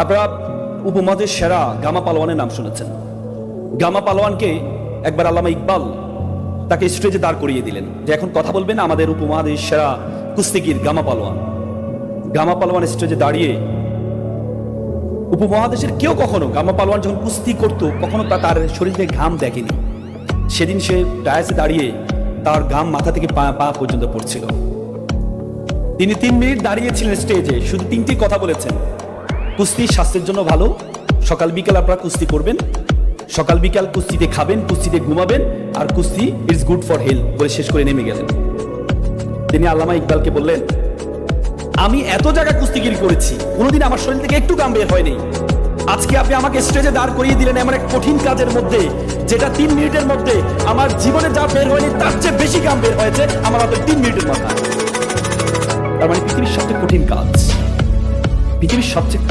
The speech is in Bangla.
আপনারা উপমহাদেশের সেরা গামা পালোয়ানের নাম শুনেছেন। গামা পালোয়ানকে একবার আল্লামা ইকবাল তাকে স্টেজে দাঁড় করিয়ে দিলেন যে এখন কথা বলবেন আমাদের উপমহাদেশের সেরা কুস্তিগির গামা পালোয়ান। গামা পালোয়ান স্টেজে দাঁড়িয়ে উপমহাদেশের কেউ কখনো গামা পালোয়ান যখন কুস্তি করতো কখনো তার শরীর থেকে ঘাম দেখেনি। সেদিন সে ডায়াসে দাঁড়িয়ে তার ঘাম মাথা থেকে পা পর্যন্ত পড়ছিল। তিনি 3 মিনিট দাঁড়িয়েছিলেন স্টেজে, শুধু 3টি কথা বলেছেন। কুস্তি স্বাস্থ্যের জন্য ভালো, সকাল বিকাল আপনারা কুস্তি করবেন, সকাল বিকাল কুস্তিতে খাবেন, কুস্তিতে ঘুমাবেন, আর কুস্তি ইজ গুড ফর হেলথ বলে শেষ করে নেমে গেলেন। তিনি আল্লামা ইকবালকে বললেন, আমি এত জায়গা কুস্তিগিরি করেছি, কোনোদিন আমার শরীর থেকে একটু ঘাম বের হয়নি। আজকে আপনি আমাকে স্টেজে দাঁড় করিয়ে দিলেন এমন এক কঠিন কাজের মধ্যে, যেটা 3 মিনিটের মধ্যে আমার জীবনে যা বের হয়নি তার চেয়ে বেশি ঘাম বের হয়েছে আমার মাত্র 3 মিনিটের মাথায়। তার মানে পৃথিবীর সবচেয়ে কঠিন কাজ, পৃথিবীর সবচেয়ে